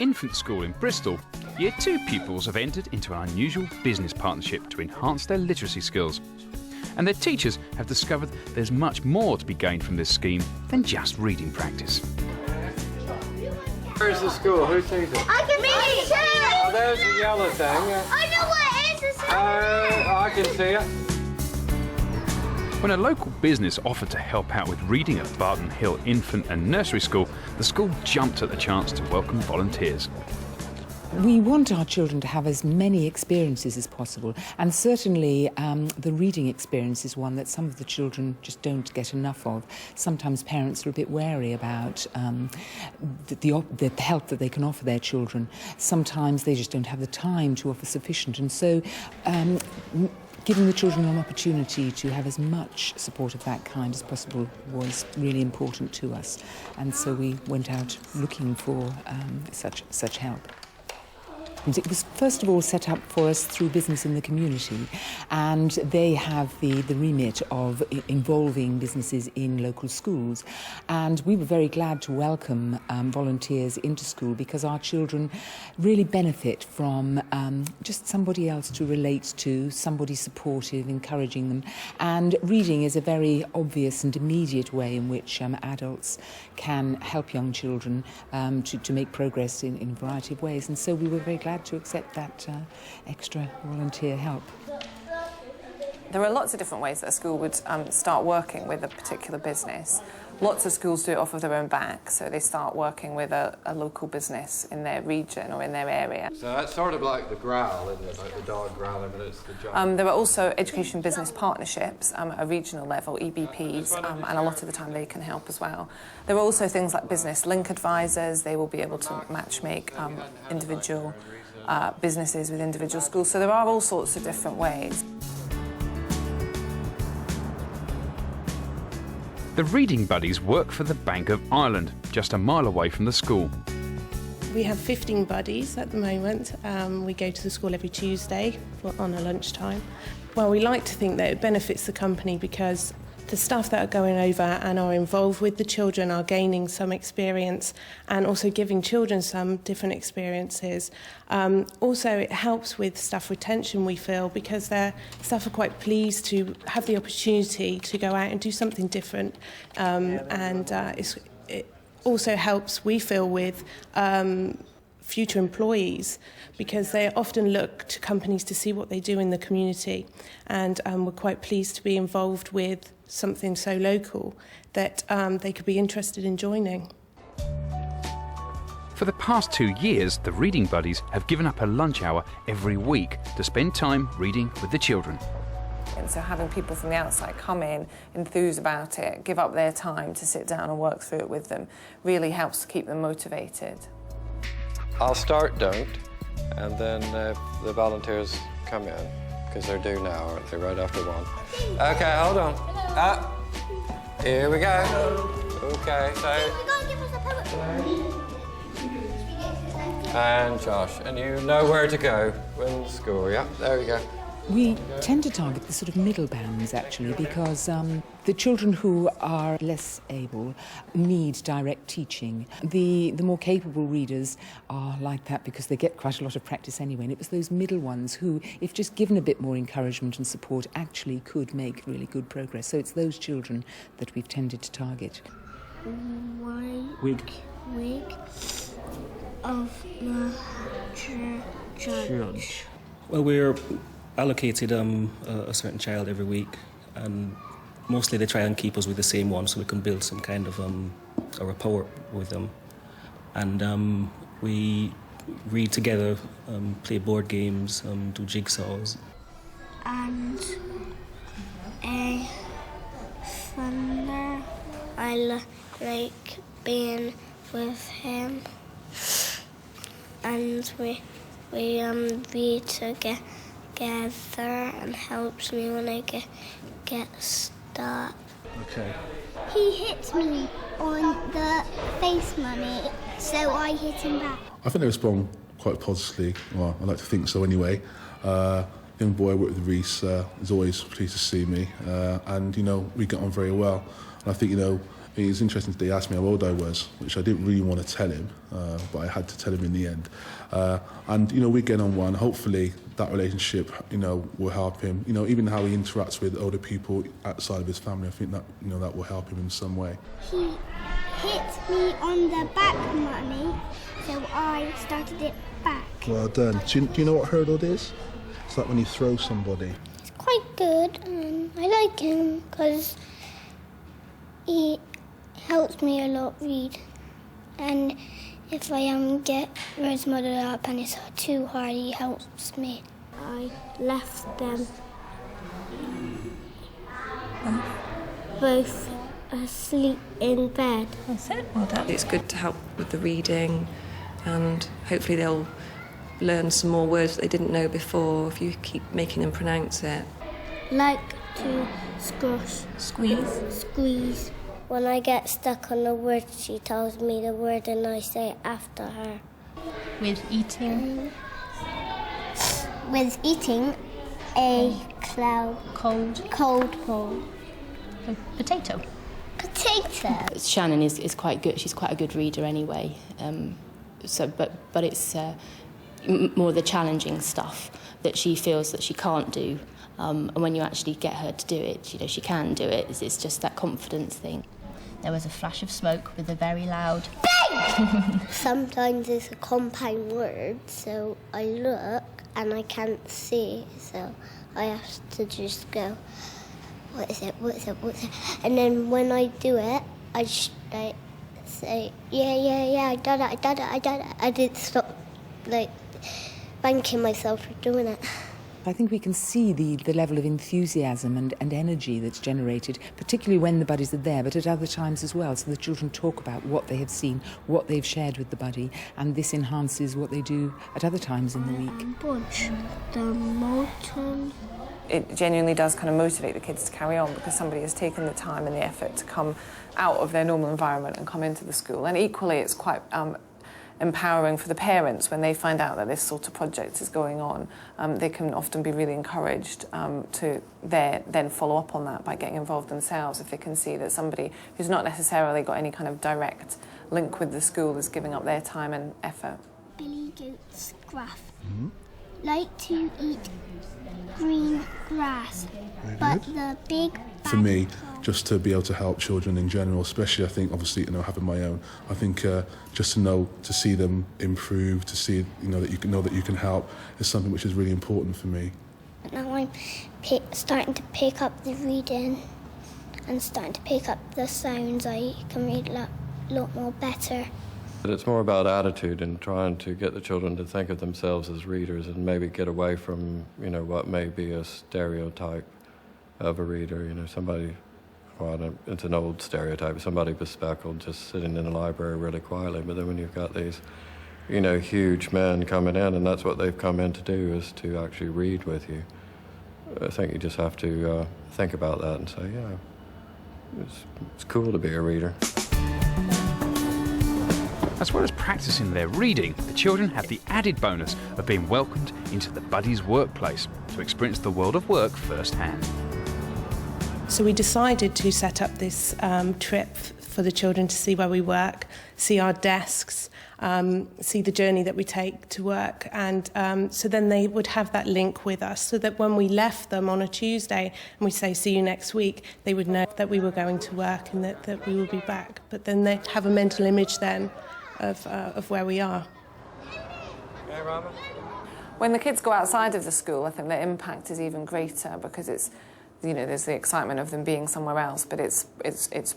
infant school in Bristol, Year 2 pupils have entered into an unusual business partnership to enhance their literacy skills. And their teachers have discovered there's much more to be gained from this scheme than just reading practice. Where's the school? Who sees it? I can see it. Oh, there's the yellow thing. I know what it is. I can see it. When a local business offered to help out with reading at Barton Hill Infant and Nursery School, the school jumped at the chance to welcome volunteers. We want our children to have as many experiences as possible, and certainly the reading experience is one that some of the children just don't get enough of. Sometimes parents are a bit wary about the help that they can offer their children. Sometimes they just don't have the time to offer sufficient, and so giving the children an opportunity to have as much support of that kind as possible was really important to us, and so we went out looking for such help. It was first of all set up for us through business in the community, and they have the remit of involving businesses in local schools, and we were very glad to welcome volunteers into school because our children really benefit from just somebody else to relate to, somebody supportive, encouraging them, and reading is a very obvious and immediate way in which adults can help young children to make progress in a variety of ways, and so we were very glad to accept that extra volunteer help. There are lots of different ways that a school would start working with a particular business. Lots of schools do it off of their own back, so they start working with a local business in their region or in their area. So that's sort of like the growl, isn't it? Like the dog growling, but it's the job. There are also education business partnerships at a regional level, EBPs, and a lot of the time they can help as well. There are also things like business link advisors. They will be able to matchmake individual businesses with individual schools. So there are all sorts of different ways. The Reading Buddies work for the Bank of Ireland, just a mile away from the school. We have 15 buddies at the moment. We go to the school every Tuesday on a lunchtime. Well, we like to think that it benefits the company because the staff that are going over and are involved with the children are gaining some experience and also giving children some different experiences. Also, it helps with staff retention, we feel, because their staff are quite pleased to have the opportunity to go out and do something different. It also helps, we feel, with future employees because they often look to companies to see what they do in the community, and we're quite pleased to be involved with something so local that they could be interested in joining. For the past 2 years, the Reading Buddies have given up a lunch hour every week to spend time reading with the children. And so having people from the outside come in, enthuse about it, give up their time to sit down and work through it with them, really helps to keep them motivated. I'll start don't, and then the volunteers come in, because they're due now, aren't they, right after one. OK, hold on. Here we go. OK, so... And Josh, and you know where to go when the school, yeah? There we go. We tend to target the sort of middle bands, actually, because the children who are less able need direct teaching. The more capable readers are like that because they get quite a lot of practice anyway, and it was those middle ones who, if just given a bit more encouragement and support, actually could make really good progress. So it's those children that we've tended to target. Week of the church. Well, we're allocated a certain child every week, and mostly they try and keep us with the same one so we can build some kind of a rapport with them. And we read together, play board games, do jigsaws. And thunder, I like being with him, and we read together and helps me when I get stuck. Okay. He hit me on the face, Mummy, so I hit him back. I think they respond quite positively. Well, I like to think so anyway. Young boy I work with Reese is always pleased to see me, and we get on very well. And I think It's interesting that he asked me how old I was, which I didn't really want to tell him, but I had to tell him in the end. And, you know, we get on one. Hopefully that relationship, you know, will help him. You know, even how he interacts with older people outside of his family, I think that, you know, that will help him in some way. He hit me on the back, Mummy, so I started it back. Well done. Do you know what hurdle is? It's like when you throw somebody. It's quite good, and I like him because he helps me a lot read. And if I get words muddled up and it's too hard, he helps me. I left them both asleep in bed. That's it. Well done. It's good to help with the reading, and hopefully they'll learn some more words that they didn't know before if you keep making them pronounce it. Like to squash. Squeeze. Squeeze. When I get stuck on a word, she tells me the word and I say it after her. With eating? With eating a cold bowl. A potato? Potato. Shannon is quite good. She's quite a good reader anyway. But it's more the challenging stuff that she feels that she can't do. And when you actually get her to do it, you know, she can do it. It's just that confidence thing. There was a flash of smoke with a very loud bang! Sometimes it's a compound word, so I look and I can't see, so I have to just go, what is it? And then when I do it, I say, yeah, I done it. I didn't stop, thanking myself for doing it. I think we can see the level of enthusiasm and energy that's generated, particularly when the buddies are there, but at other times as well. So the children talk about what they have seen, what they've shared with the buddy, and this enhances what they do at other times in the week. The molten. It genuinely does kind of motivate the kids to carry on because somebody has taken the time and the effort to come out of their normal environment and come into the school. And equally, it's quite empowering for the parents when they find out that this sort of project is going on. They can often be really encouraged to then follow up on that by getting involved themselves if they can see that somebody who's not necessarily got any kind of direct link with the school is giving up their time and effort. Billy goats gruff. Like to eat green grass, but the big For me, just to be able to help children in general, especially I think obviously, you know, having my own, I think just to see them improve, to see, you know, that you can help is something which is really important for me. Now I'm starting to pick up the reading and starting to pick up the sounds. I can read a lot more better. But it's more about attitude and trying to get the children to think of themselves as readers and maybe get away from, you know, what may be a stereotype of a reader. You know, somebody, well, it's an old stereotype, somebody bespectacled just sitting in a library really quietly. But then when you've got these, you know, huge men coming in, and that's what they've come in to do, is to actually read with you. I think you just have to think about that and say, yeah, it's cool to be a reader. As well as practicing their reading, the children have the added bonus of being welcomed into the buddies' workplace to experience the world of work firsthand. So we decided to set up this trip for the children to see where we work, see our desks, see the journey that we take to work, and so then they would have that link with us, so that when we left them on a Tuesday and we say see you next week, they would know that we were going to work and that we would be back. But then they'd have a mental image then of where we are. Hey, Robert. When the kids go outside of the school, I think the impact is even greater because it's, you know, there's the excitement of them being somewhere else, but it's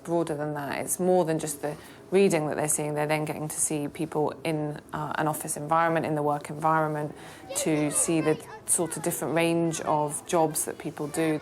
broader than that. It's more than just the reading that they're seeing. They're then getting to see people in an office environment, in the work environment, to see the sort of different range of jobs that people do.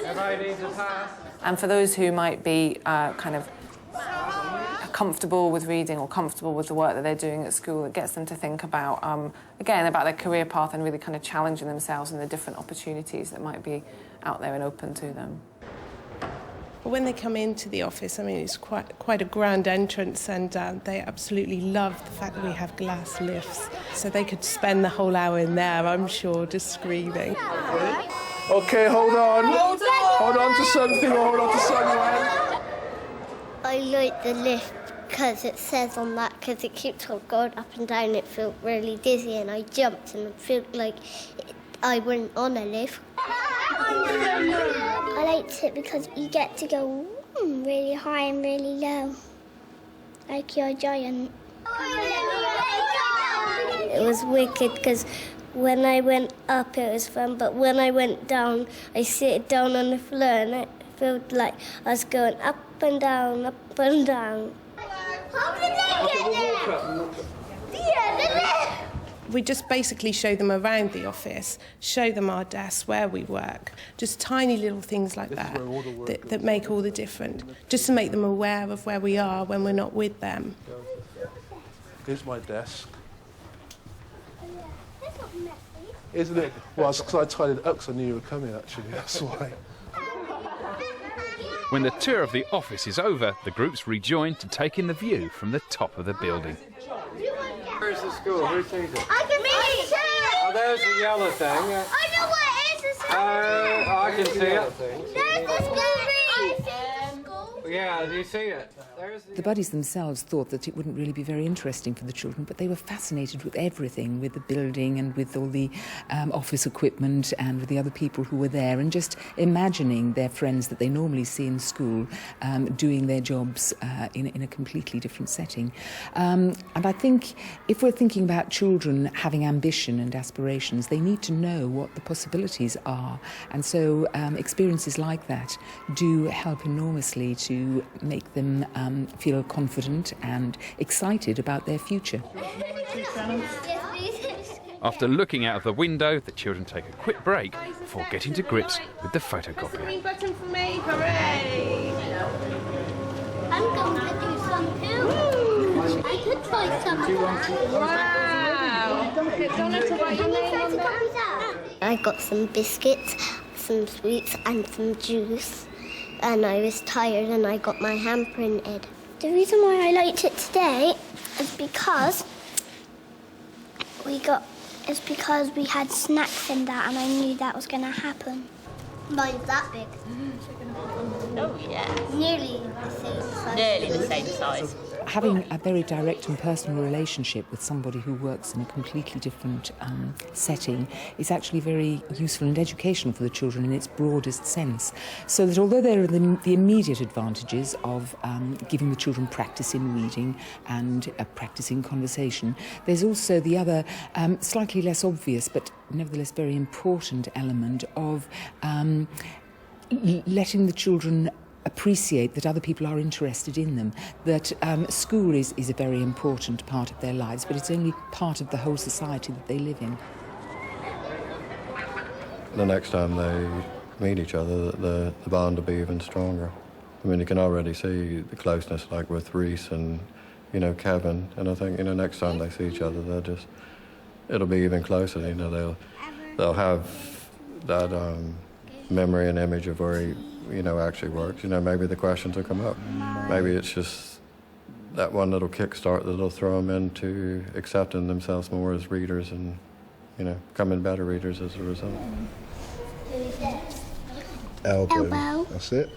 Everybody needs a pass. And for those who might be kind of comfortable with reading or comfortable with the work that they're doing at school, it gets them to think about, again, about their career path and really kind of challenging themselves and the different opportunities that might be out there and open to them. When they come into the office, I mean, it's quite a grand entrance, and they absolutely love the fact that we have glass lifts. So they could spend the whole hour in there, I'm sure, just screaming. Okay, hold on. Hold on to something or hold on to someone. I like the lift because it says on that, because it keeps on going up and down, it felt really dizzy and I jumped and it felt like I went on a lift. I liked it because you get to go really high and really low, like you're a giant. It was wicked because when I went up it was fun, but when I went down, I sit down on the floor and it felt like I was going up and down, up and down. How did they get there? Yeah, the lift! We just basically show them around the office, show them our desks, where we work, just tiny little things like that make all the difference, just to make them aware of where we are when we're not with them. Here's my desk. Isn't it? Well, it's because I tidied it up because I knew you were coming, actually, that's why. When the tour of the office is over, the groups rejoin to take in the view from the top of the building. Where's the school? Who sees it? I can see it! Oh, there's the yellow thing. I know what it is. I can see it. There's the school. I see the school. Yeah, do you see it? The buddies themselves thought that it wouldn't really be very interesting for the children, but they were fascinated with everything, with the building and with all the office equipment and with the other people who were there, and just imagining their friends that they normally see in school doing their jobs in a completely different setting. And I think if we're thinking about children having ambition and aspirations, they need to know what the possibilities are. And so experiences like that do help enormously to make them feel confident and excited about their future. After looking out of the window, the children take a quick break before getting to grips with the photocopier. Button for me, hooray! I'm going to do some too. I could try some. Wow! Donna, to write your name on there. I got some biscuits, some sweets and some juice. And I was tired and I got my hand printed. The reason why I liked it today is because we had snacks in that and I knew that was going to happen. Mine's that big. Oh, yeah. Nearly the same size. Nearly the same size. Having a very direct and personal relationship with somebody who works in a completely different setting is actually very useful and educational for the children in its broadest sense. So that although there are the immediate advantages of giving the children practice in reading and practicing conversation, there's also the other slightly less obvious but nevertheless very important element of letting the children appreciate that other people are interested in them, that school is a very important part of their lives, but it's only part of the whole society that they live in. The next time they meet each other, the bond will be even stronger. I mean, you can already see the closeness, like with Reese and, Kevin, and I think, next time they see each other, it'll be even closer, they'll have that memory and image of where he actually works. Maybe the questions will come up. Maybe it's just that one little kickstart that'll throw them into accepting themselves more as readers and, becoming better readers as a result. Elbow. That's it.